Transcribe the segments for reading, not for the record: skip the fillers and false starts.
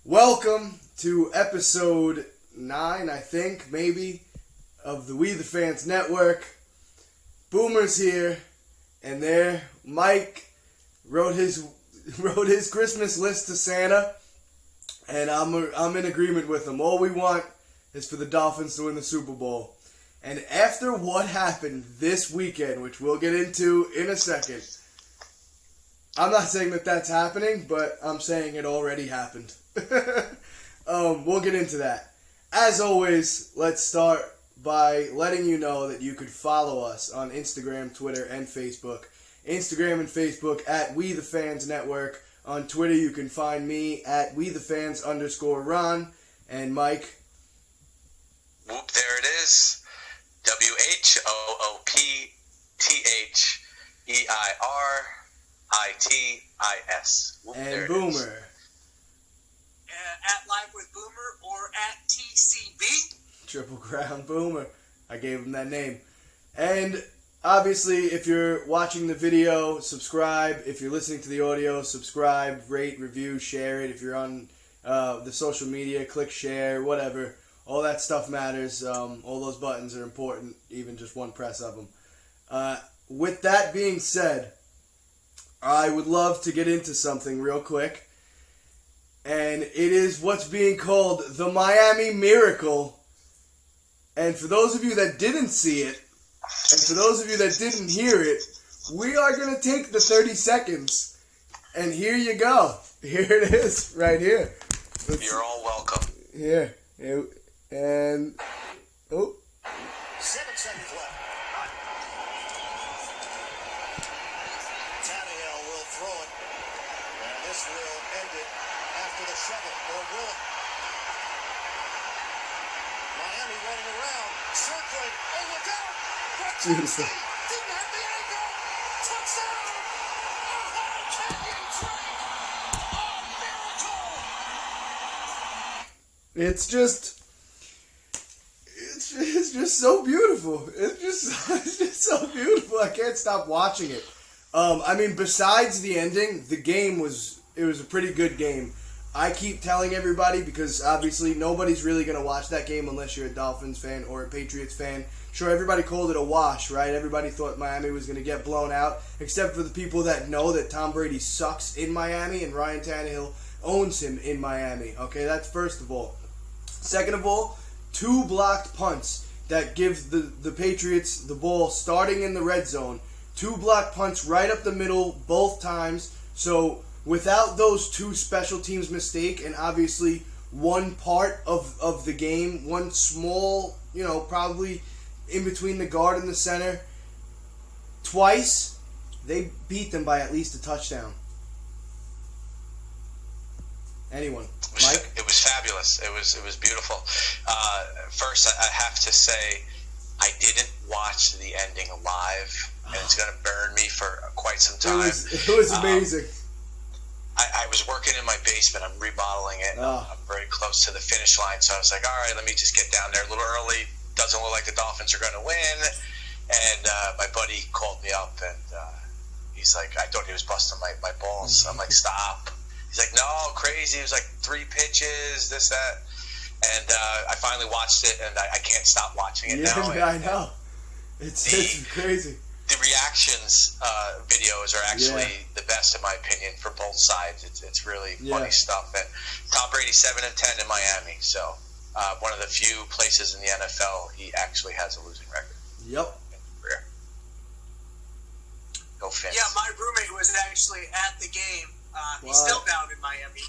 Welcome to episode 9, I think, maybe, of the We the Fans Network. Boomer's here, and there, Mike wrote his Christmas list to Santa, and I'm in agreement with him. All we want is for the Dolphins to win the Super Bowl. And after what happened this weekend, which we'll get into in a second, I'm not saying that that's happening, but I'm saying it already happened. We'll get into that. As always, let's start by letting you know that you could follow us on Instagram, Twitter, and Facebook. Instagram and Facebook at We the Fans Network. On Twitter, you can find me at WeTheFans_Ron. And Mike. Whoop, there it is. WHOOPTHEIRITIS. Whoop, and Boomer. At Live with Boomer or at TCB. Triple Crown Boomer. I gave him that name. And obviously, if you're watching the video, subscribe. If you're listening to the audio, subscribe, rate, review, share it. If you're on the social media, click share, whatever. All that stuff matters. All those buttons are important, even just one press of them. With that being said, I would love to get into something real quick. And it is what's being called the Miami Miracle. And for those of you that didn't see it, and for those of you that didn't hear it, we are going to take the 30 seconds. And here you go. Here it is, right here. You're all welcome. Here. And, oh. 7 seconds left. Tannehill will throw it. And this will end it after the shovel, or will it? Miami running around, circling. Oh, look out! Jesus. Didn't have the angle. Touchdown! Oh, Canyon Drake! A miracle! It's just so beautiful. It's just so beautiful. I can't stop watching it. Besides the ending, the game was a pretty good game. I keep telling everybody, because obviously nobody's really going to watch that game unless you're a Dolphins fan or a Patriots fan. Sure, everybody called it a wash, right? Everybody thought Miami was going to get blown out, except for the people that know that Tom Brady sucks in Miami and Ryan Tannehill owns him in Miami. Okay, that's first of all. Second of all, 2 blocked punts that give the Patriots the ball starting in the red zone. 2 blocked punts right up the middle both times. So without those 2 special teams mistake, and obviously one part of the game, one small, probably in between the guard and the center, twice, they beat them by at least a touchdown. Anyone? Mike? It was fabulous. It was beautiful. First, I have to say, I didn't watch the ending live, and it's going to burn me for quite some time. It was amazing. I was working in my basement. I'm remodeling it. I'm very close to the finish line, so I was like, all right, let me just get down there a little early. Doesn't look like the Dolphins are going to win. And my buddy called me up, and he's like, I thought he was busting my balls. I'm like, stop. He's like, no, crazy. It was like 3 pitches, this, that. And I finally watched it, and I can't stop watching it now. I know. It's crazy. The reactions videos are actually the best, in my opinion, for both sides. It's really funny stuff. And Tom Brady 7-10 in Miami, so one of the few places in the NFL he actually has a losing record. Yep. Go Fins. Yeah, my roommate was actually at the game. He's still down in Miami.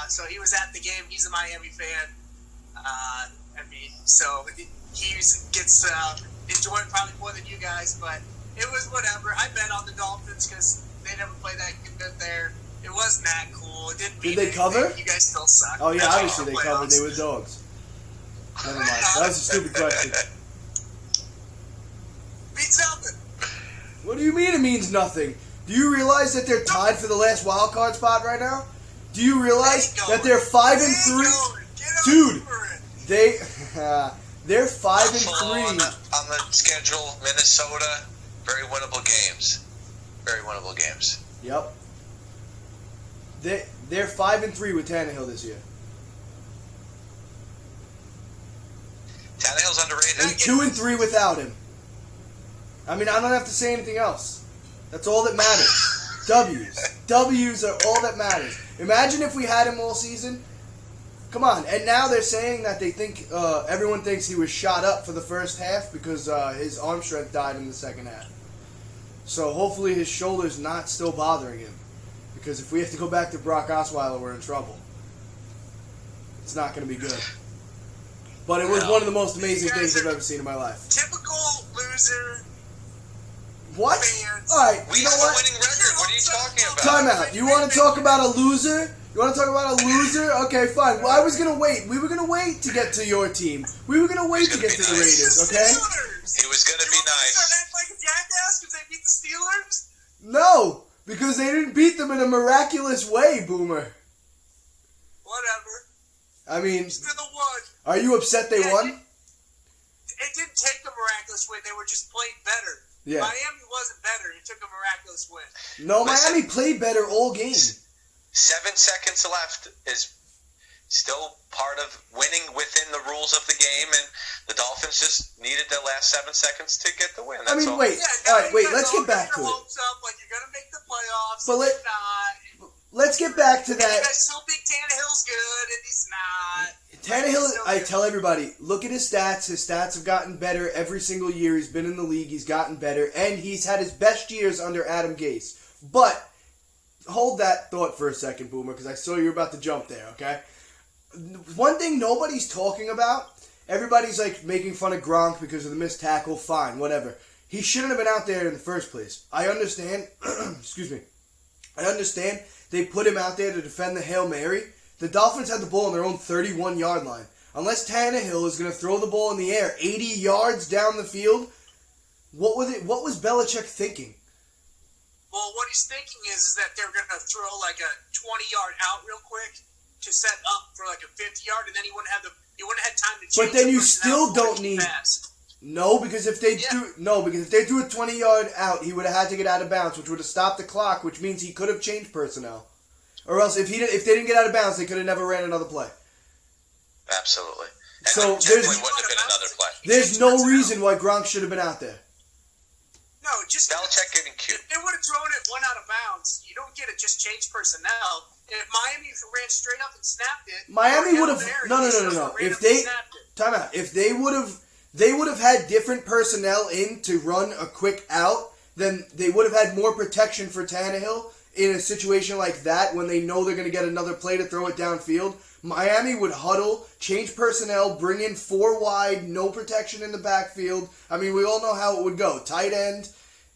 So he was at the game. He's a Miami fan. So he gets enjoyed probably more than you guys, but it was whatever. I bet on the Dolphins because they never play that good there. It wasn't that cool. It didn't mean Did they cover? You guys still suck. Oh, yeah, That's obviously all they playoffs. covered. They were dogs. Never mind. That was a stupid question. Means nothing. What do you mean it means nothing? Do you realize that they're tied for the last wild card spot right now? Do you realize that they're 5-3? Dude, they're 5-3. On the schedule, Minnesota, very winnable games. Very winnable games. Yep. They're 5-3 with Tannehill this year. underrated. And 2 and 3 without him. I mean, I don't have to say anything else. That's all that matters. W's. W's are all that matters. Imagine if we had him all season. Come on. And now they're saying that they think, everyone thinks he was shot up for the first half because his arm strength died in the second half. So hopefully his shoulder's not still bothering him. Because if we have to go back to Brock Osweiler, we're in trouble. It's not going to be good. But it was one of the most amazing things I've ever seen in my life. Typical loser. What? Fans. All right, We you know have a what? winning record. What are you talking about? Time out. You want to talk about a loser? You want to talk about a loser? Okay, fine. Well, I was going to wait. We were going to wait to get to your team. We were going to wait to get to the Raiders, okay? He was going to be nice. Act like a jackass because they beat the Steelers? No, because they didn't beat them in a miraculous way, Boomer. Whatever. I mean, Just to the one. are you upset they won? It didn't take a miraculous win. They were just playing better. Yeah. Miami wasn't better. It took a miraculous win. No, Listen. Miami played better all game. 7 seconds left is still part of winning within the rules of the game, and the Dolphins just needed the last 7 seconds to get the win. That's I mean, all. wait. Yeah, All right, wait. Let's get back to your it. hopes up like you're gonna make the playoffs. But But not. Let's get back to And you that. guys still think Tannehill's good, and he's not. Tannehill, So I good. tell everybody, look at his stats. His stats have gotten better every single year. He's been in the league. He's gotten better. And he's had his best years under Adam Gase. But hold that thought for a second, Boomer, because I saw you were about to jump there, okay? One thing nobody's talking about, everybody's like making fun of Gronk because of the missed tackle. Fine, whatever. He shouldn't have been out there in the first place. I understand. Excuse me. I understand they put him out there to defend the Hail Mary. The Dolphins had the ball on their own 31-yard line. Unless Tannehill is going to throw the ball in the air 80 yards down the field, what was Belichick thinking? Well, what he's thinking is that they're going to throw like a 20-yard out real quick to set up for like a 50-yard, and then he wouldn't have time to change. But then the you personnel still don't before need. he passed. No, because if they threw a 20-yard out, he would have had to get out of bounds, which would have stopped the clock, which means he could have changed personnel. Or else, if they didn't get out of bounds, they could have never ran another play. Absolutely. And So there there's- definitely wouldn't have been another play. There's no reason why Gronk should have been out there. No, just Belichick getting cute. They would have thrown it one out of bounds. You don't get it. Just change personnel. If Miami ran straight up and snapped it, Miami would have no. Ran If up they and snapped it. time out, if they would have had different personnel in to run a quick out, then they would have had more protection for Tannehill in a situation like that when they know they're going to get another play to throw it downfield. Miami would huddle, change personnel, bring in 4 wide, no protection in the backfield. I mean, we all know how it would go. Tight end.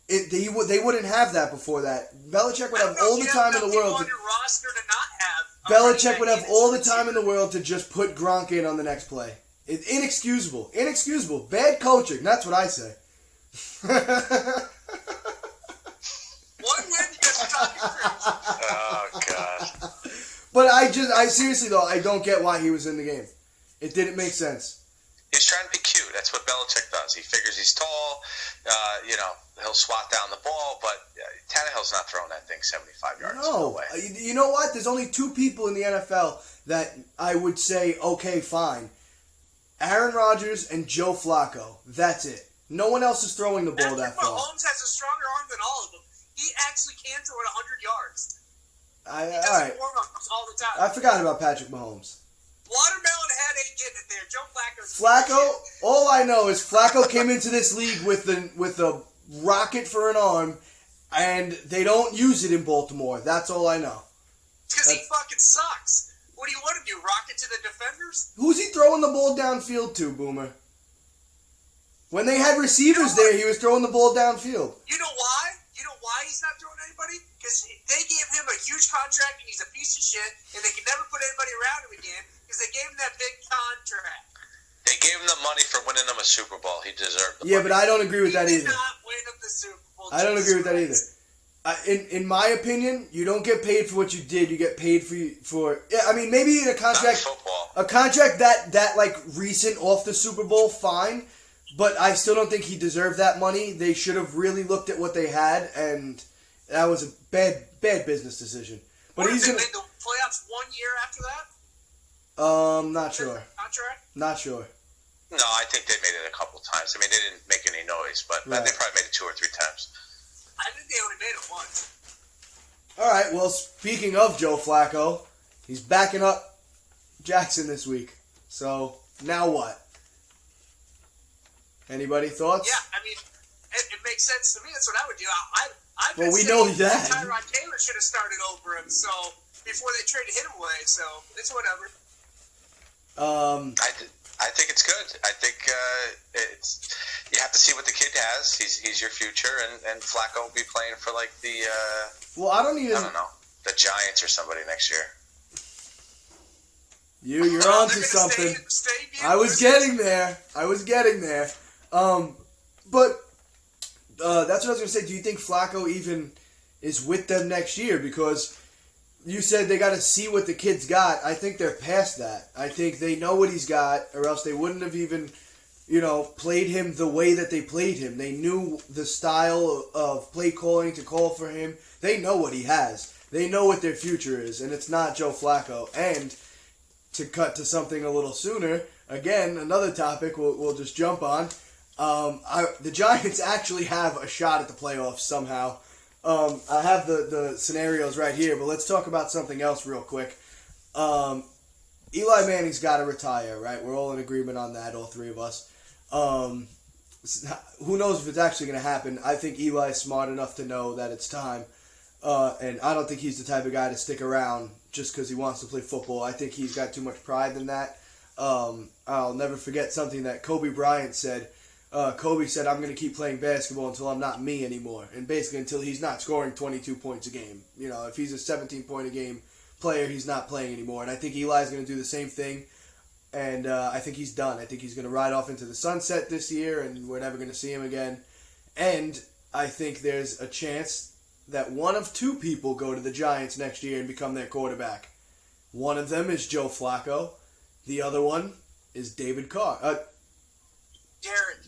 They wouldn't have that before that. Belichick would have all the time in the world. On your roster to not have Belichick would have all the time in the world to just put Gronk in on the next play. Inexcusable. Inexcusable. Bad coaching. That's what I say. One win, you guys are talking crazy. Oh, God. But I seriously though, I don't get why he was in the game. It didn't make sense. He's trying to be cute. That's what Belichick does. He figures he's tall. He'll swat down the ball, but Tannehill's not throwing that thing 75 yards. No way. You know what? There's only 2 people in the NFL that I would say, okay, fine. Aaron Rodgers and Joe Flacco. That's it. No one else is throwing the ball that far. Mahomes has a stronger arm than all of them. He actually can throw it 100 yards. All He does right. warm-ups all the time. I forgot about Patrick Mahomes. Watermelon head ain't getting it there. Joe Flacco's Flacco, all I know is Flacco came into this league with a rocket for an arm, and they don't use it in Baltimore. That's all I know. Because he fucking sucks. What do you want to do? Rock it to the defenders? Who's he throwing the ball downfield to, Boomer? When they had receivers there, he was throwing the ball downfield. You know why? You know why he's not throwing anybody? Because they gave him a huge contract and he's a piece of shit, and they can never put anybody around him again because they gave him that big contract. They gave him the money for winning them a Super Bowl. He deserved the Yeah, money. but I don't agree with that He did either. not win him the Super Bowl. I don't agree with that either. Jesus In my opinion, you don't get paid for what you did. You get paid for. Yeah, I mean, maybe in a contract, Not football. a contract that like recent off the Super Bowl, fine. But I still don't think he deserved that money. They should have really looked at what they had, and that was a bad business decision. But What, he's they gonna. made the playoffs 1 year after that? Not sure. Contract? Not sure. No, I think they made it a couple times. I mean, they didn't make any noise, but Right. they probably made it 2 or 3 times. I think they only made it once. All right, well, speaking of Joe Flacco, he's backing up Jackson this week. So, now what? Anybody thoughts? Yeah, I mean, it makes sense to me. That's what I would do. I've Well, been we saying know that. Tyrod Taylor should have started over him, so before they traded him away. So it's whatever. I think it's good. I think you have to see what the kid has. He's your future, and Flacco will be playing for like the Well, I don't know, the Giants or somebody next year. You're Well, onto they're gonna something. stay I was getting there. But that's what I was going to say. Do you think Flacco even is with them next year? Because you said they got to see what the kid's got. I think they're past that. I think they know what he's got, or else they wouldn't have even, played him the way that they played him. They knew the style of play calling to call for him. They know what he has. They know what their future is, and it's not Joe Flacco. And to cut to something a little sooner, again, another topic we'll just jump on. The Giants actually have a shot at the playoffs somehow. I have the scenarios right here, but let's talk about something else real quick. Eli Manning's got to retire, right? We're all in agreement on that, all three of us. Who knows if it's actually going to happen. I think Eli's smart enough to know that it's time. And I don't think he's the type of guy to stick around just because he wants to play football. I think he's got too much pride in that. I'll never forget something that Kobe Bryant said. Kobe said, "I'm going to keep playing basketball until I'm not me anymore." And basically until he's not scoring 22 points a game. If he's a 17-point-a-game player, he's not playing anymore. And I think Eli's going to do the same thing. And I think he's done. I think he's going to ride off into the sunset this year, and we're never going to see him again. And I think there's a chance that one of two people go to the Giants next year and become their quarterback. One of them is Joe Flacco. The other one is David Carr. Jared.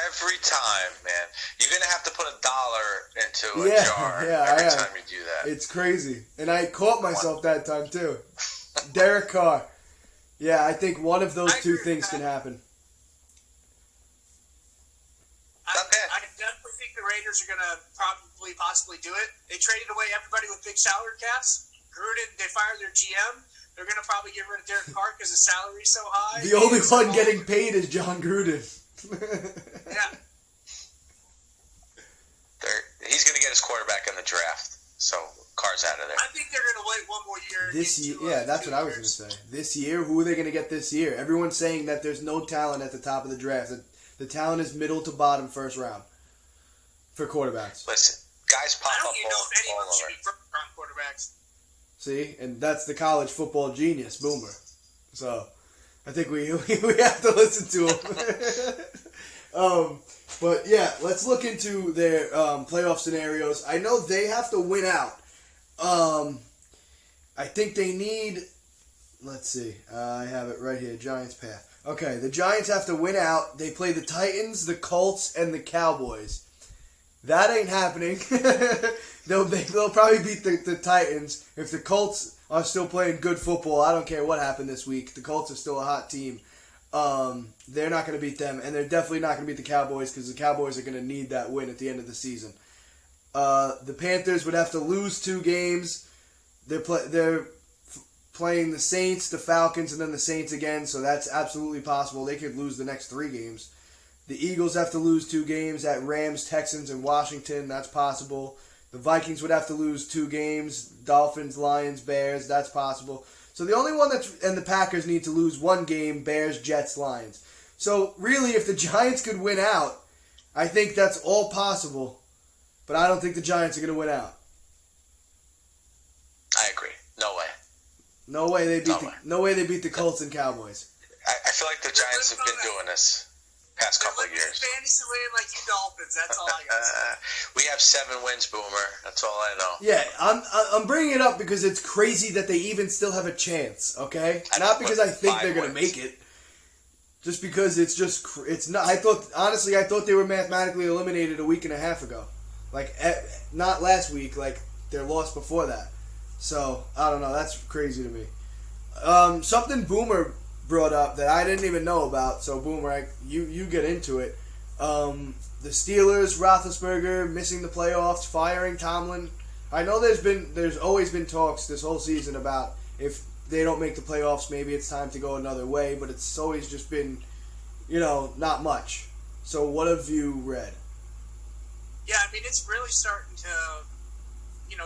Every time, man, you're gonna have to put $1 into a jar every time you do that. It's crazy, and I caught myself that time too. Derek Carr. Yeah, I think one of those two things can happen. I definitely think the Raiders are going to possibly do it. They traded away everybody with big salary caps. Gruden, they fired their GM. They're going to probably get rid of Derek Carr because the salary's so high. The only one getting paid is John Gruden. Yeah. He's going to get his quarterback in the draft, so Carr's out of there. I think they're going to wait one more year. This year, that's what I was going to say. This year, who are they going to get this year? Everyone's saying that there's no talent at the top of the draft. The talent is middle to bottom first round for quarterbacks. Listen, guys pop I up don't even know if any all of them should over. be first-round quarterbacks. See, and that's the college football genius, Boomer. So, I think we have to listen to him. But yeah, let's look into their playoff scenarios. I know they have to win out. I think they need. Let's see. I have it right here. Giants path. Okay, the Giants have to win out. They play the Titans, the Colts, and the Cowboys. That ain't happening. They'll probably beat the Titans. If the Colts are still playing good football, I don't care what happened this week. The Colts are still a hot team. They're not going to beat them, and they're definitely not going to beat the Cowboys because the Cowboys are going to need that win at the end of the season. The Panthers would have to lose 2 games. They're playing the Saints, the Falcons, and then the Saints again, so that's absolutely possible. They could lose the next 3 games. The Eagles have to lose 2 games at Rams, Texans, and Washington. That's possible. The Vikings would have to lose 2 games. Dolphins, Lions, Bears. That's possible. So the only one and the Packers need to lose 1 game, Bears, Jets, Lions. So really, if the Giants could win out, I think that's all possible. But I don't think the Giants are going to win out. I agree. No way. No way they beat the Colts and Cowboys. I feel like the Giants have been doing this past couple of years. Fantasy land like you Dolphins. That's all I got. We have 7 wins, Boomer. That's all I know. Yeah, I'm bringing it up because it's crazy that they even still have a chance. Okay, not because I think they're going to make it. Just because it's not. I thought they were mathematically eliminated a week and a half ago. Like not last week. Like their loss before that. So I don't know. That's crazy to me. Something Boomer brought up that I didn't even know about. So, Boomer, you get into it. The Steelers, Roethlisberger missing the playoffs, firing Tomlin. I know there's always been talks this whole season about if they don't make the playoffs, maybe it's time to go another way, but it's always just been, not much. So what have you read? Yeah, I mean, it's really starting to,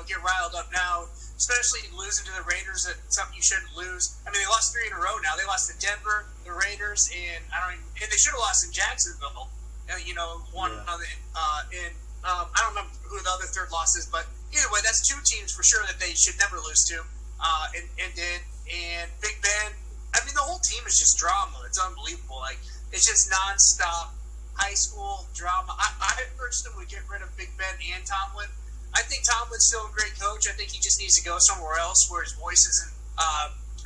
get riled up now, especially losing to the Raiders. That's something you shouldn't lose. I mean, they lost 3 in a row now. They lost to Denver, the Raiders, and they should have lost in Jacksonville. One yeah. on the, I don't remember who the other third loss is, but either way, that's 2 teams for sure that they should never lose to. And Big Ben, I mean, the whole team is just drama. It's unbelievable. Like, it's just nonstop high school drama. I personally would get rid of Big Ben and Tomlin. I think Tomlin's still a great coach. I think he just needs to go somewhere else where his voice isn't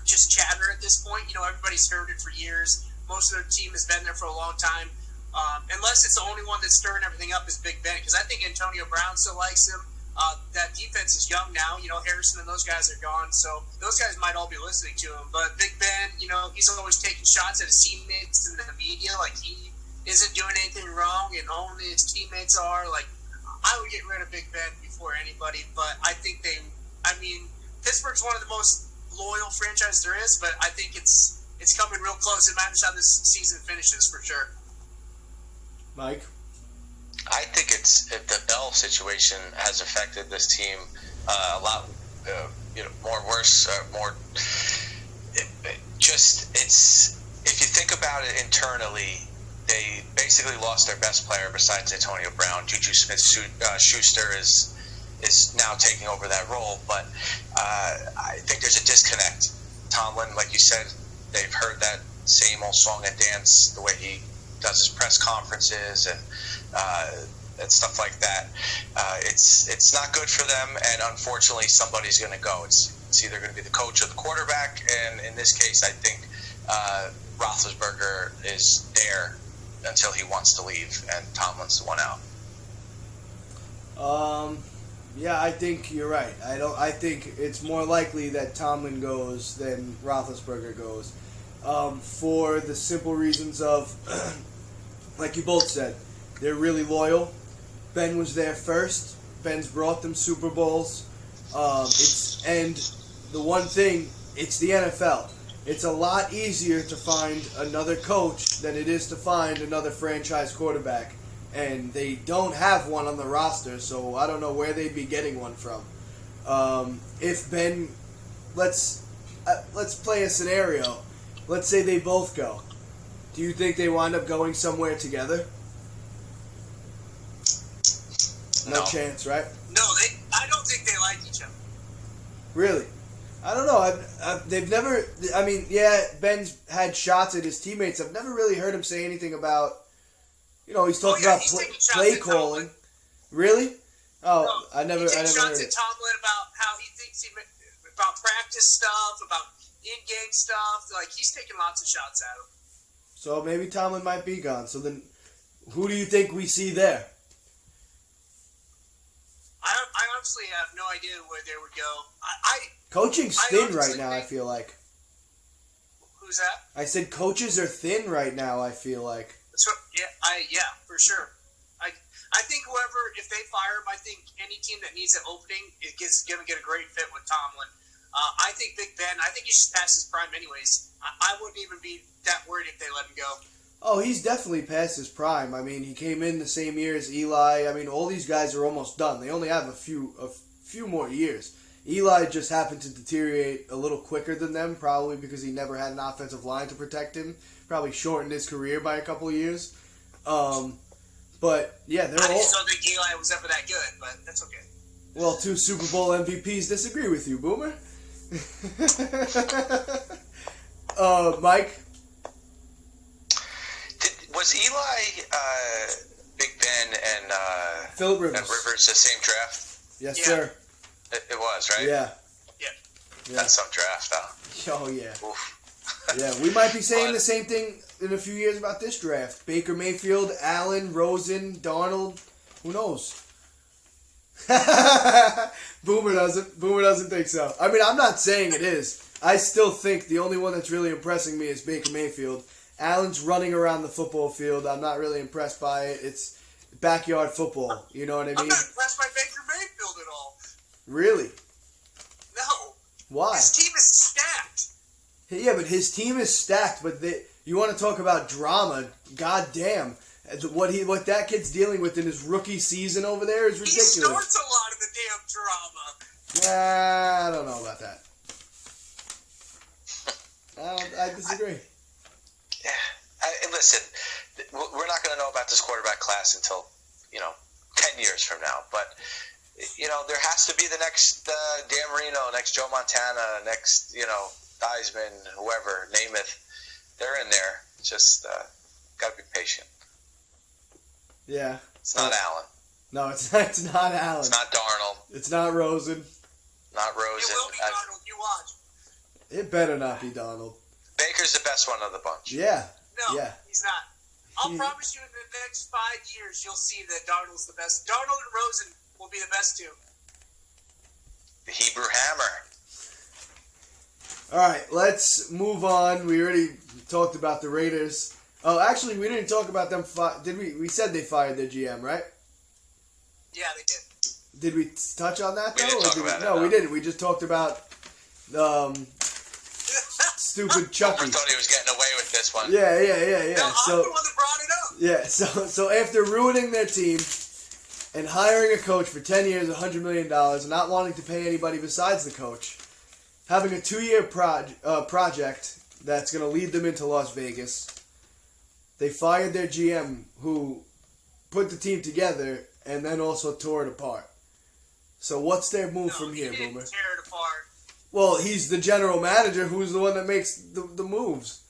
just chatter at this point. Everybody's heard it for years. Most of the team has been there for a long time. Unless it's the only one that's stirring everything up is Big Ben, because I think Antonio Brown still likes him. That defense is young now. Harrison and those guys are gone, so those guys might all be listening to him. But Big Ben, he's always taking shots at his teammates in the media, like he isn't doing anything wrong, and only his teammates are. Like, I would get rid of Big Ben before anybody, but I think Pittsburgh's one of the most loyal franchises there is, but I think it's coming real close. It matters how this season finishes for sure. Mike? I think the Bell situation has affected this team a lot, if you think about it internally, they basically lost their best player besides Antonio Brown. Juju Smith-Schuster is now taking over that role, but I think there's a disconnect. Tomlin, like you said, they've heard that same old song and dance, the way he does his press conferences and stuff like that. It's not good for them, and unfortunately, somebody's going to go. It's either going to be the coach or the quarterback, and in this case, I think Roethlisberger is there until he wants to leave, and Tomlin's the one out. Yeah, I think you're right. I think it's more likely that Tomlin goes than Roethlisberger goes, for the simple reasons of, like you both said, they're really loyal. Ben was there first. Ben's brought them Super Bowls. And the one thing, it's the NFL. It's a lot easier to find another coach than it is to find another franchise quarterback. And they don't have one on the roster, so I don't know where they'd be getting one from. If Ben, let's play a scenario. Let's say they both go. Do you think they wind up going somewhere together? No chance, right? No, I don't think they like each other. Really? I don't know. They've never. I mean, yeah, Ben's had shots at his teammates. I've never really heard him say anything about. He's talking about play calling. Really? Oh, no, I never heard it. Shots at Tomlin about how he thinks about practice stuff, about in-game stuff. Like, he's taking lots of shots at him. So maybe Tomlin might be gone. So then, who do you think we see there? I honestly have no idea where they would go. Coaching's thin right now, I feel like. Who's that? I said coaches are thin right now, I feel like. So, yeah, for sure. I think if they fire him, I think any team that needs an opening is going to get a great fit with Tomlin. I think Big Ben, he's past his prime anyways. I wouldn't even be that worried if they let him go. Oh, he's definitely past his prime. I mean, he came in the same year as Eli. I mean, all these guys are almost done. They only have a few more years. Eli just happened to deteriorate a little quicker than them, probably because he never had an offensive line to protect him. Probably shortened his career by a couple of years. But, yeah, they're all... I just don't think Eli was ever that good, but that's okay. Well, 2 Super Bowl MVPs disagree with you, Boomer. Mike? Was Eli, Big Ben, and Phillip Rivers. And Rivers the same draft? Yes, sir. It was, right? Yeah. That's some draft, huh? Oh, yeah. Oof. Yeah, we might be saying the same thing in a few years about this draft. Baker Mayfield, Allen, Rosen, Darnold. Who knows? Boomer doesn't think so. I mean, I'm not saying it is. I still think the only one that's really impressing me is Baker Mayfield. Allen's running around the football field. I'm not really impressed by it. It's backyard football. You know what I mean? I'm not impressed by Baker Mayfield at all. Really? No. Why? His team is stacked. Yeah, but his team is stacked. But you want to talk about drama? God damn. What that kid's dealing with in his rookie season over there is ridiculous. He starts a lot of the damn drama. I don't know about that. I disagree. Listen, we're not going to know about this quarterback class until 10 years from now. But there has to be the next Dan Marino, next Joe Montana, next Theismann, whoever, Namath. They're in there. Just got to be patient. Yeah. It's not Allen. No, it's not Allen. It's not Darnold. It's not Rosen. Not Rosen. It will be Darnold. You watch. It better not be Donald. Baker's the best one of the bunch. Yeah. No, Yeah. he's not. I'll promise you in the next 5 years you'll see that Darnold's the best. Darnold and Rosen will be the best two. The Hebrew Hammer. All right, let's move on. We already talked about the Raiders. Oh, actually, we didn't talk about them. Did we? We said they fired their GM, right? Yeah, they did. Did we touch on that, though? We didn't talk about it, no, no. we didn't. We just talked about stupid Chucky. I thought he was getting away with this one. Yeah. No, I'm So the one that brought it up. yeah, so after ruining their team and hiring a coach for 10 years, $100 million, and not wanting to pay anybody besides the coach, having a 2-year project that's going to lead them into Las Vegas, they fired their GM, who put the team together and then also tore it apart. So what's their move from here, he didn't Boomer? tear it apart. Well, he's the general manager, who's the one that makes the moves.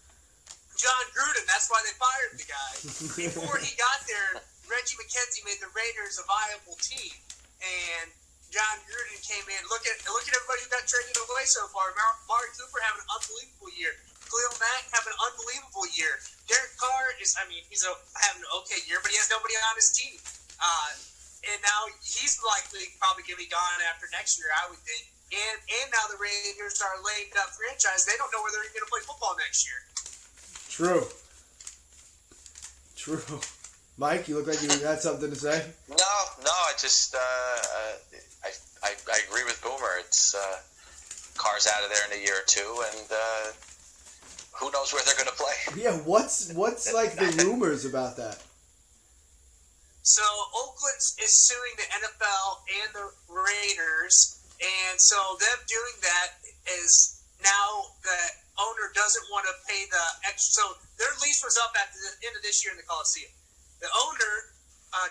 John Gruden, that's why they fired the guy. Before he got there, Reggie McKenzie made the Raiders a viable team. And John Gruden came in. Look at everybody who got traded away so far. Mari Cooper having an unbelievable year. Khalil Mack having an unbelievable year. Derek Carr is, he's having an okay year, but he has nobody on his team. And now he's probably going to be gone after next year, I would think. And now the Raiders are a lamed up franchise. They don't know whether they're going to play football next year. True. Mike, you look like you had something to say. No. I just I agree with Boomer. It's Carr's out of there in a year or two, and who knows where they're going to play. Yeah, what's like the rumors about that? So Oakland is suing the NFL and the Raiders, and so them doing that is now the owner doesn't want to pay the extra. So their lease was up at the end of this year in the Coliseum. The owner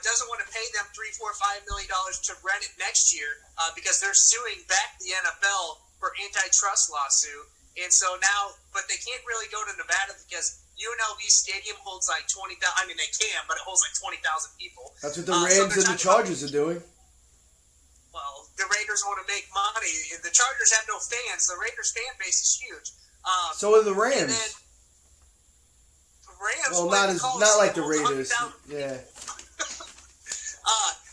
doesn't want to pay them $3, $4, $5 million to rent it next year because they're suing back the NFL for antitrust lawsuit. And so now, but they can't really go to Nevada because UNLV Stadium holds like 20,000. I mean, they can, but it holds like 20,000 people. That's what the Rams and the Chargers are doing. Well, the Raiders want to make money. The Chargers have no fans. The Raiders fan base is huge. So are the Rams. And then the Rams. Well, not like the Raiders. Yeah.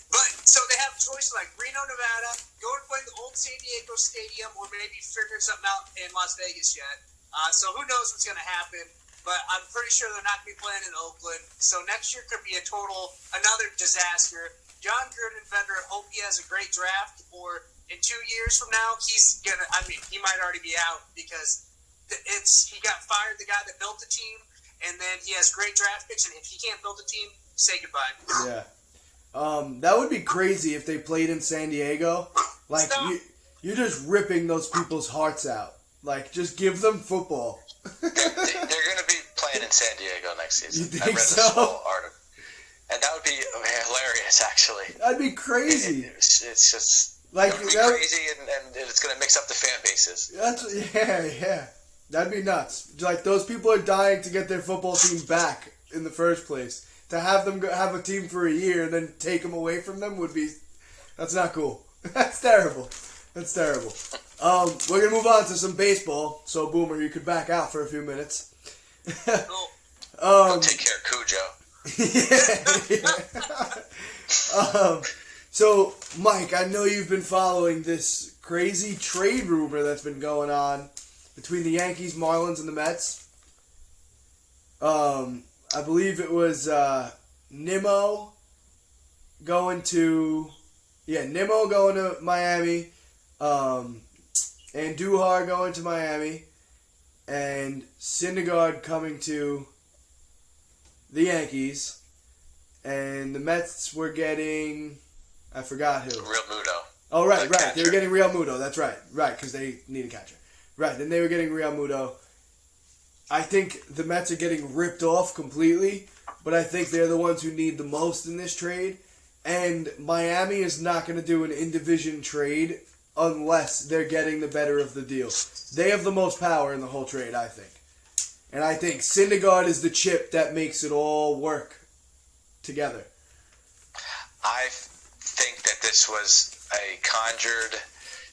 But so they have choices like Reno, Nevada, go and play the old San Diego Stadium, or maybe figuring something out in Las Vegas yet. So who knows what's going to happen? But I'm pretty sure they're not going to be playing in Oakland. So next year could be another disaster. John Gruden better hope he has a great draft, or in 2 years from now, he's going to, he might already be out because he got fired, the guy that built the team, and then he has great draft picks, and if he can't build a team, say goodbye. Yeah. That would be crazy if they played in San Diego. Like, you're just ripping those people's hearts out. Like, just give them football. They're going to be playing in San Diego next season. You think I read so? a small article. And that would be hilarious, actually. That'd be crazy. It's just like, it would be crazy, and it's going to mix up the fan bases. Yeah. That'd be nuts. Like, those people are dying to get their football team back in the first place. To have them have a team for a year and then take them away from them that's not cool. That's terrible. We're going to move on to some baseball. So, Boomer, you could back out for a few minutes. Go take care of Cujo. Yeah. So, Mike, I know you've been following this crazy trade rumor that's been going on between the Yankees, Marlins, and the Mets. I believe it was Nimmo going to Miami, Andujar going to Miami, and Syndergaard coming to the Yankees, and the Mets were getting, I forgot who. Real Muto. Oh, right. They were getting Real Muto. That's right, because they need a catcher. Right, then they were getting Real Muto. I think the Mets are getting ripped off completely, but I think they're the ones who need the most in this trade. And Miami is not going to do an in-division trade unless they're getting the better of the deal. They have the most power in the whole trade, I think. And I think Syndergaard is the chip that makes it all work together. I think that this was a conjured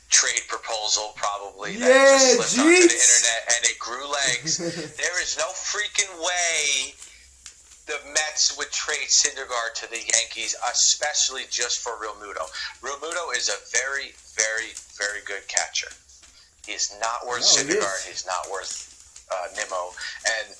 trade proposal, probably, that just slipped onto the internet, and it grew legs. There is no freaking way the Mets would trade Syndergaard to the Yankees, especially just for Real Muto. Real Muto is a very, very, very good catcher. He is not worth Syndergaard. He's not worth Nimmo. And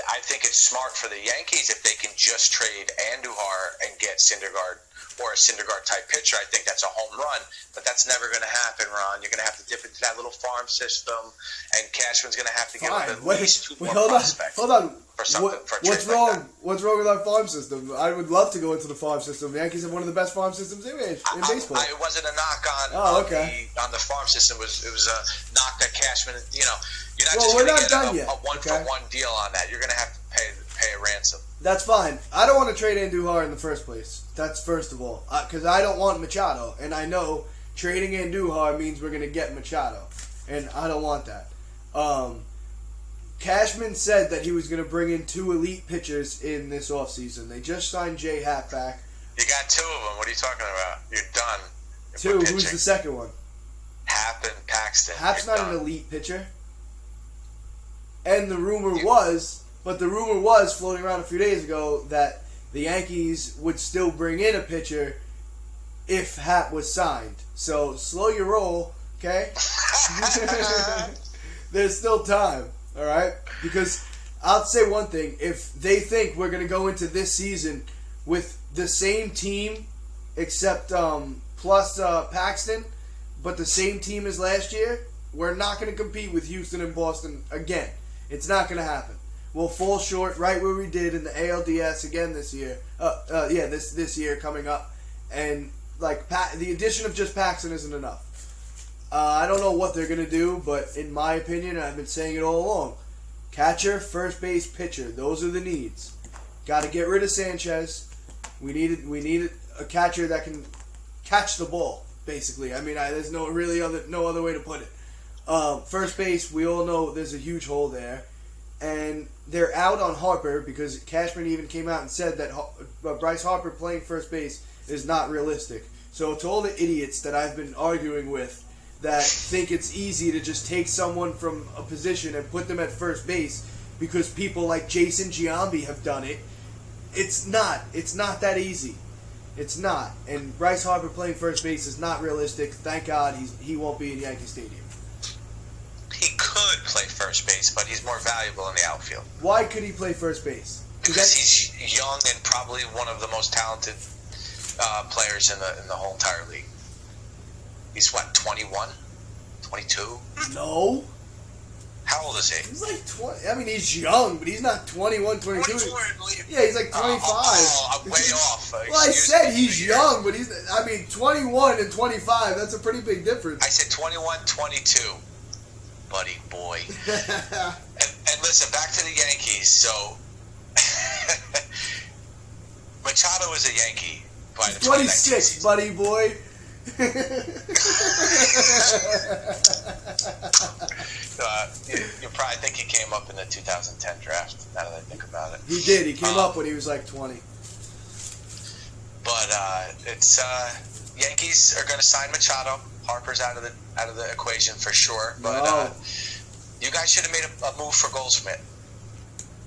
I think it's smart for the Yankees if they can just trade Andujar and get Syndergaard, or a Syndergaard-type pitcher. I think that's a home run, but that's never going to happen, Ron. You're going to have to dip into that little farm system, and Cashman's going to have to give up at least two more prospects. Hold on. What's wrong? What's wrong with our farm system? I would love to go into the farm system. The Yankees have one of the best farm systems in baseball. It wasn't a knock on the farm system. It was a knock that Cashman. You're not just going to get a one-for-one deal on that. You're going to have to pay a ransom. That's fine. I don't want to trade Andujar in the first place. That's first of all. Because I don't want Machado. And I know trading Andujar means we're going to get Machado. And I don't want that. Cashman said that he was going to bring in 2 elite pitchers in this offseason. They just signed J. Happ back. You got 2 of them. What are you talking about? You're done. 2? Who's the second one? Happ and Paxton. Happ's not an elite pitcher. And the rumor was floating around a few days ago that the Yankees would still bring in a pitcher if Happ was signed. So slow your roll, okay? There's still time, all right? Because I'll say one thing. If they think we're going to go into this season with the same team except plus Paxton, but the same team as last year, we're not going to compete with Houston and Boston again. It's not going to happen. We'll fall short right where we did in the ALDS again this year. This year coming up. And the addition of just Paxton isn't enough. I don't know what they're going to do, but in my opinion, I've been saying it all along. Catcher, first base, pitcher. Those are the needs. Got to get rid of Sanchez. We needed a catcher that can catch the ball, basically. I mean, there's no other way to put it. First base, we all know there's a huge hole there. And they're out on Harper because Cashman even came out and said that Bryce Harper playing first base is not realistic. So to all the idiots that I've been arguing with that think it's easy to just take someone from a position and put them at first base because people like Jason Giambi have done it, it's not. It's not that easy. It's not. And Bryce Harper playing first base is not realistic. Thank God he won't be in Yankee Stadium. He could play first base, but he's more valuable in the outfield. Why could he play first base? Because he's young and probably one of the most talented players in the whole entire league. He's what, 21? 22? No. How old is he? He's like 20. I mean, he's young, but he's not 21, 22. 24, I believe. Yeah, he's like 25. I'm way off. Well, I said he's young, but 21 and 25, that's a pretty big difference. I said 21, 22. Buddy boy. and listen, back to the Yankees. So, Machado is a Yankee by the 26, buddy boy. You probably think he came up in the 2010 draft, now that I think about it. He did. He came up when he was like 20. But it's Yankees are going to sign Machado. Harper's out of the equation for sure. But you guys should have made a move for Goldschmidt.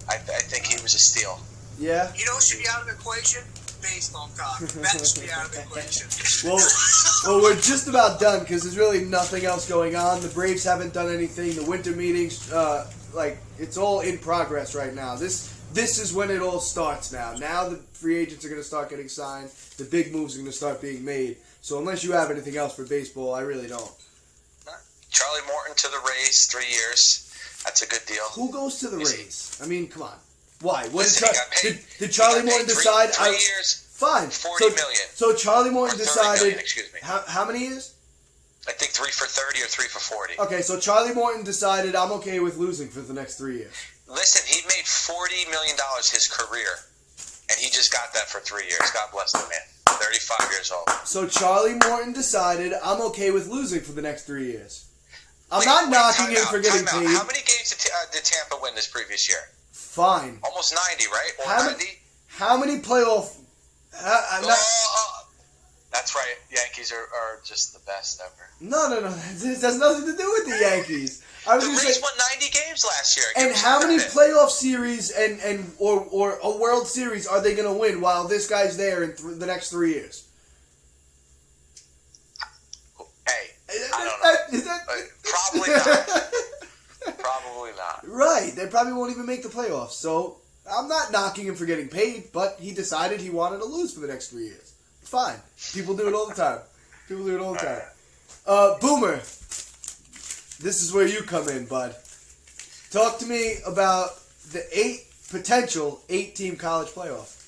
I think he was a steal. Yeah. You know who should be out of the equation? Baseball talk. That should be out of the equation. Well, Well, we're just about done because there's really nothing else going on. The Braves haven't done anything. The winter meetings, it's all in progress right now. This is when it all starts now. Now the free agents are going to start getting signed. The big moves are going to start being made. So unless you have anything else for baseball, I really don't. Charlie Morton to the Rays, 3 years. That's a good deal. Who goes to the Rays? I mean, come on. Why? Did Charlie Morton decide? 3 years. Fine. $40 million. So Charlie Morton decided. Million, excuse me. How many years? I think 3 for 30 or 3 for 40. Okay, so Charlie Morton decided I'm okay with losing for the next 3 years. Listen, he made $40 million his career, and he just got that for 3 years. God bless the man. 35 years old. So Charlie Morton decided I'm okay with losing for the next 3 years. I'm not knocking him for getting paid. How many games did Tampa win this previous year? Fine. Almost 90, right? Or 90? How many playoff... That's right. Yankees are just the best ever. No. This has nothing to do with the Yankees. The Rays won 90 games last year. And how many playoff series or a World Series are they going to win while this guy's there in the next 3 years? Hey, I don't know. Probably not. Probably not. Right. They probably won't even make the playoffs. So I'm not knocking him for getting paid, but he decided he wanted to lose for the next 3 years. Fine. People do it all the time. Boomer, this is where you come in, bud. Talk to me about the potential 8-team college playoff.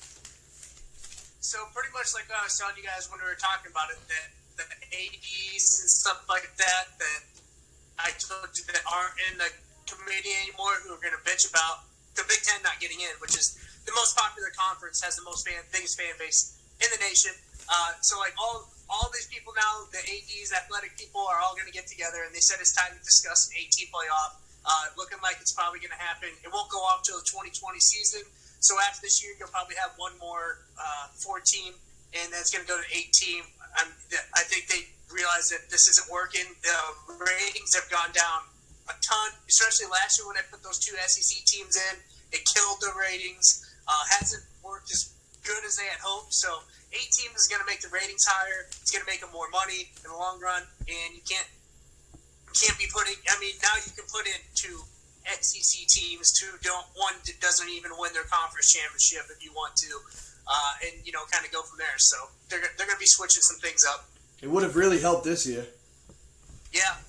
So pretty much like I was telling you guys when we were talking about it, that the ADs and stuff like that I told you that aren't in the committee anymore, who are going to bitch about the Big Ten not getting in, which is the most popular conference, has the biggest fan base in the nation. So like all these people now, the ADs, athletic people, are all going to get together, and they said it's time to discuss an 8-team playoff. Looking like it's probably going to happen. It won't go off till the 2020 season. So after this year, you'll probably have one more 4-team, and then it's going to go to 8-team. I think they realize that this isn't working. The ratings have gone down a ton, especially last year when they put those 2 SEC teams in. It killed the ratings. Hasn't worked as good as they had hoped. So 8-team is going to make the ratings higher. It's going to make them more money in the long run, and you can't be putting. I mean, now you can put in 2 SEC teams, one that doesn't even win their conference championship if you want to, and kind of go from there. So they're going to be switching some things up. It would have really helped this year. Yeah,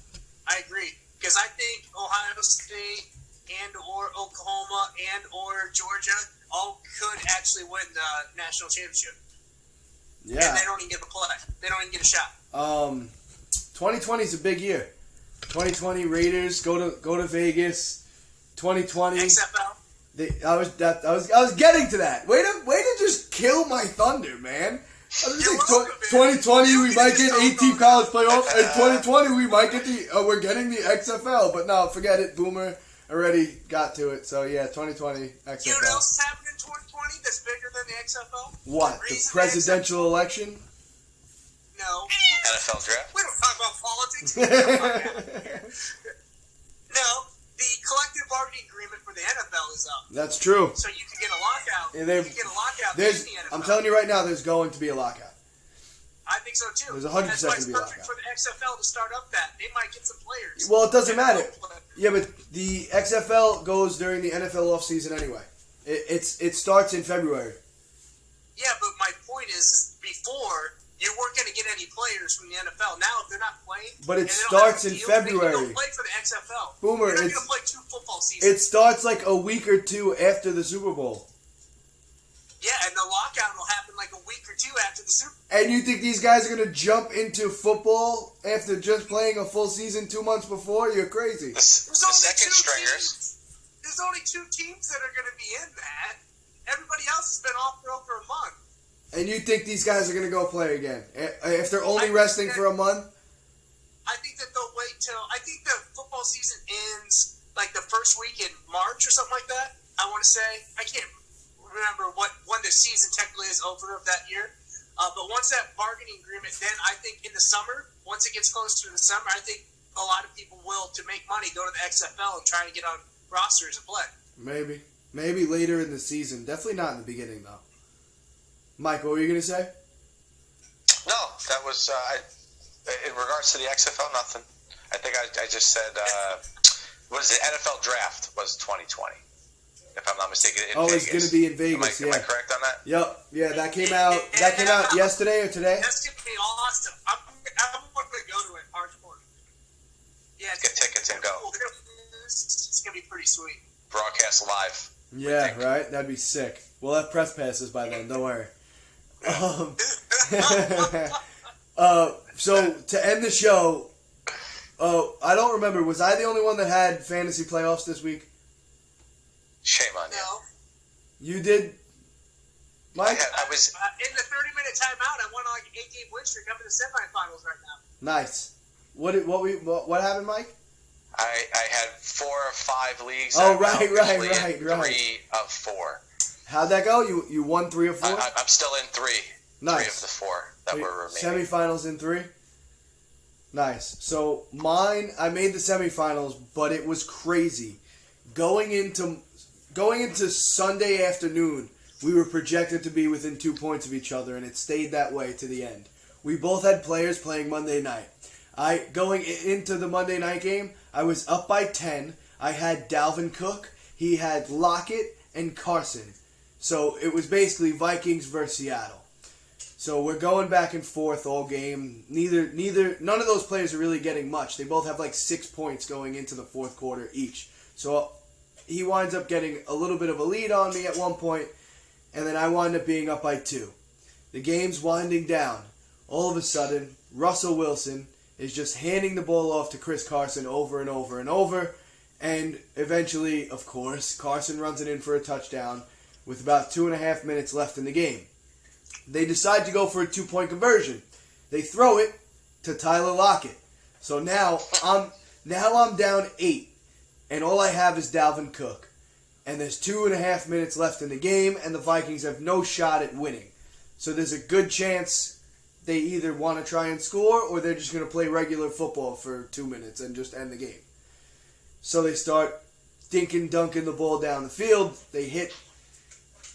I agree, because I think Ohio State and or Oklahoma and or Georgia all could actually win the national championship. Yeah. And they don't even get a play. They don't even get a shot. 2020 is a big year. 2020 Raiders go to Vegas. 2020 XFL. I was getting to that. Way to just kill my thunder, man. I was saying, 2020 we might get 8-team college playoff, and 2020 we might get we're getting the XFL. But no, forget it. Boomer already got to it. So yeah, 2020 XFL. You know what else happened in 2020 that's bigger than the XFL? What? The presidential election? No. NFL draft? We don't talk about politics. No. The collective bargaining agreement for the NFL is up. That's true. So you can get a lockout. You can get a lockout in the NFL. I'm telling you right now, there's going to be a lockout. I think so too. There's 100% going to be a lockout. That's why it's perfect for the XFL to start up that. They might get some players. Well, it doesn't matter. Yeah, but the XFL goes during the NFL offseason anyway. It starts in February. Yeah, but my point is before, you weren't going to get any players from the NFL. Now, if they're not playing... But it starts in February. They don't play for the XFL. Boomer, they're not going to play 2 football seasons. It starts like a week or 2 after the Super Bowl. Yeah, and the lockout will happen like a week or 2 after the Super Bowl. And you think these guys are going to jump into football after just playing a full season 2 months before? You're crazy. The second stringers. There's only 2 teams that are going to be in that. Everybody else has been off for over a month. And you think these guys are going to go play again? If they're only resting for a month? I think that they'll wait till... I think the football season ends like the first week in March or something like that, I want to say. I can't remember when the season technically is over of that year. But once that bargaining agreement, then I think in the summer, once it gets close to the summer, I think a lot of people will, to make money, go to the XFL and try to get on rosters and play. Maybe. Maybe later in the season. Definitely not in the beginning, though. Mike, what were you going to say? No, that was... In regards to the XFL, nothing. I think I just said, what is it? NFL draft was 2020, if I'm not mistaken. It's going to be in Vegas. Am I correct on that? Yep. Yeah, that came out. That came out yesterday or today. That's going to be awesome. I'm going to go to it. Hardcore. Yeah, get tickets and go. It's going to be pretty sweet. Broadcast live. Yeah, right. That'd be sick. We'll have press passes by then. Don't worry. So to end the show, I don't remember. Was I the only one that had fantasy playoffs this week? Shame on you. No. You did, Mike? I was in the 30-minute timeout. I won like an 8-game win streak up in the semifinals right now. Nice. What happened, Mike? I had 4 or 5 leagues. Oh, right. 3 of 4. How'd that go? You won 3 or 4? I'm still in 3. Nice. 3 of the 4 that were remaining. Semifinals in 3? Nice. So mine, I made the semifinals, but it was crazy. Going into Sunday afternoon, we were projected to be within 2 points of each other, and it stayed that way to the end. We both had players playing Monday night. Going into the Monday night game, I was up by 10. I had Dalvin Cook. He had Lockett and Carson. So it was basically Vikings versus Seattle. So we're going back and forth all game. None of those players are really getting much. They both have like 6 points going into the fourth quarter each. So he winds up getting a little bit of a lead on me at one point, and then I wind up being up by 2. The game's winding down. All of a sudden, Russell Wilson is just handing the ball off to Chris Carson over and over and over, and eventually, of course, Carson runs it in for a touchdown with about 2.5 minutes left in the game. They decide to go for a 2-point conversion. They throw it to Tyler Lockett. So now I'm down 8, and all I have is Dalvin Cook. And there's 2.5 minutes left in the game, and the Vikings have no shot at winning. So there's a good chance they either want to try and score, or they're just going to play regular football for 2 minutes and just end the game. So they start dunking the ball down the field. They hit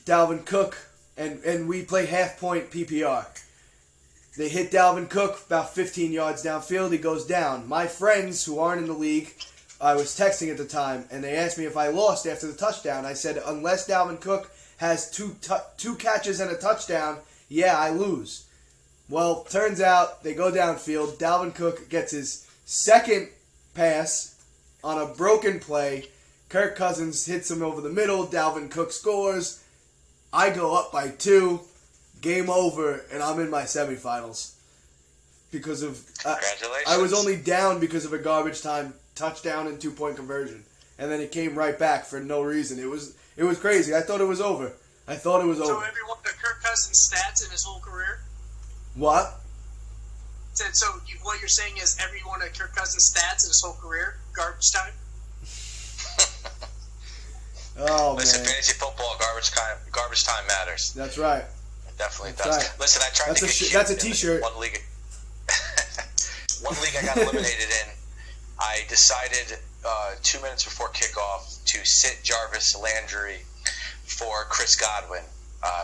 Dalvin Cook, and we play half-point PPR. They hit Dalvin Cook about 15 yards downfield. He goes down. My friends who aren't in the league, I was texting at the time, and they asked me if I lost after the touchdown. I said, unless Dalvin Cook has two catches and a touchdown, yeah, I lose. Well, turns out they go downfield. Dalvin Cook gets his second pass on a broken play. Kirk Cousins hits him over the middle. Dalvin Cook scores. I go up by 2. Game over, and I'm in my semifinals. Because of Congratulations. I was only down because of a garbage time touchdown and 2-point conversion. And then it came right back for no reason. It was crazy. I thought it was over. So everyone, the Kirk Cousins stats in his whole career? What? So what you're saying is every one of Kirk Cousins' stats in his whole career, garbage time? Oh, Listen, man. fantasy football, garbage time matters. That's right. It definitely That's does. right. Listen, I tried to get cute. That's a T-shirt. One league I got eliminated in. I decided 2 minutes before kickoff to sit Jarvis Landry for Chris Godwin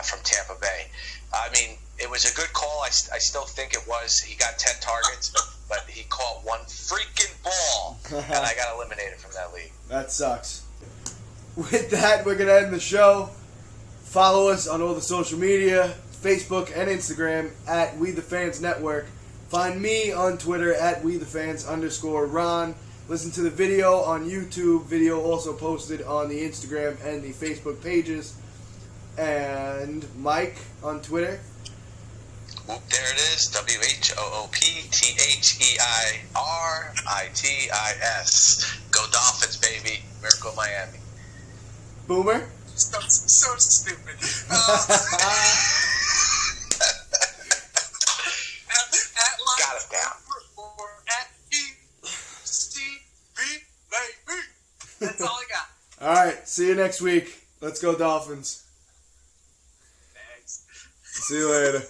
from Tampa Bay. I mean, it was a good call. I still think it was. He got 10 targets, but he caught one freaking ball, and I got eliminated from that league. That sucks. With that, we're going to end the show. Follow us on all the social media, Facebook and Instagram at We The Fans Network. Find me on Twitter at WeTheFans_Ron. Listen to the video on YouTube. Video also posted on the Instagram and the Facebook pages. And Mike on Twitter. Whoop, there it is. WHOOPTHEIRITIS. Go Dolphins, baby. Miracle Miami. Boomer. So stupid. Got it down. That's all I got. All right. See you next week. Let's go Dolphins. Thanks. See you later.